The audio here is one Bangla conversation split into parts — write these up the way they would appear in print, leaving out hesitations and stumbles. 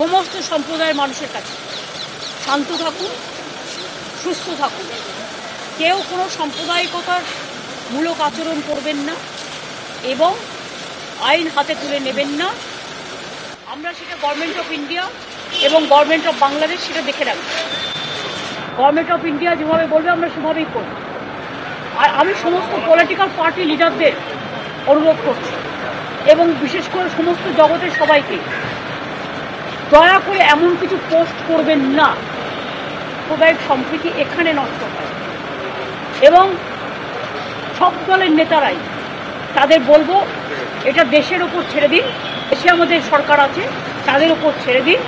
সমস্ত সম্প্রদায়ের মানুষের কাছে শান্ত থাকুন, সুস্থ থাকুন, কেউ কোনো সাম্প্রদায়িকতার মূলক আচরণ করবেন না এবং আইন হাতে তুলে নেবেন না। আমরা সেটা গভর্নমেন্ট অফ ইন্ডিয়া এবং গভর্নমেন্ট অফ বাংলাদেশ সেটা দেখে রাখবো। গভর্নমেন্ট অফ ইন্ডিয়া যেভাবে বলবে আমরা সেভাবেই করব। আর আমি সমস্ত পলিটিক্যাল পার্টি লিডারদের অনুরোধ করছি এবং বিশেষ করে সমস্ত জগতের সবাইকে, দয়া করে এমন কিছু পোস্ট করবেন না সাম্প্রদায়িক সম্প্রীতি এখানে নষ্ট হয়। এবং সব দলের নেতারাই তাদের বলবো, এটা দেশের ওপর ছেড়ে দিন, দেশে আমাদের সরকার আছে, তাদের ওপর ছেড়ে দিন।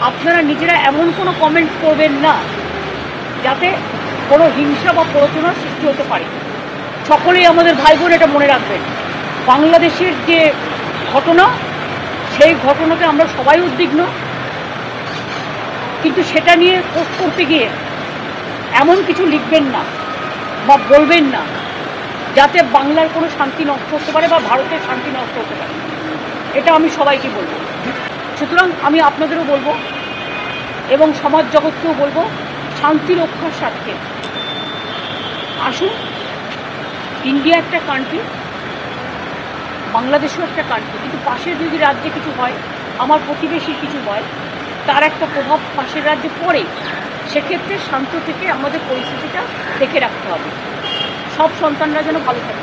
আপনারা নিজেরা এমন কোনো কমেন্ট করবেন না যাতে কোনো হিংসা বা প্ররোচনার সৃষ্টি হতে পারে। সকলেই আমাদের ভাই বোন এটা মনে রাখবেন, বাংলাদেশের যে ঘটনা, সেই ঘটনাতে আমরা সবাই উদ্বিগ্ন, কিন্তু সেটা নিয়ে পোস্ট করতে গিয়ে এমন কিছু লিখবেন না বা বলবেন না যাতে বাংলার কোনো শান্তি নষ্ট হতে পারে বা ভারতের শান্তি নষ্ট হতে পারে। এটা আমি সবাইকে বলবো। সুতরাং আমি আপনাদেরও বলবো এবং সমাজ জগৎকেও বলবো, শান্তি রক্ষার স্বার্থে আসুন। ইন্ডিয়া একটা কান্ট্রি, বাংলাদেশও একটা কান্ট্রি, কিন্তু পাশের যদি রাজ্যে কিছু হয়, আমার প্রতিবেশীর কিছু হয়, তার একটা প্রভাব পাশের রাজ্যে পড়ে। সেক্ষেত্রে শান্ত থেকে আমাদের পরিস্থিতিটা দেখে রাখতে হবে। সব সন্তানরা যেন ভালো থাকে।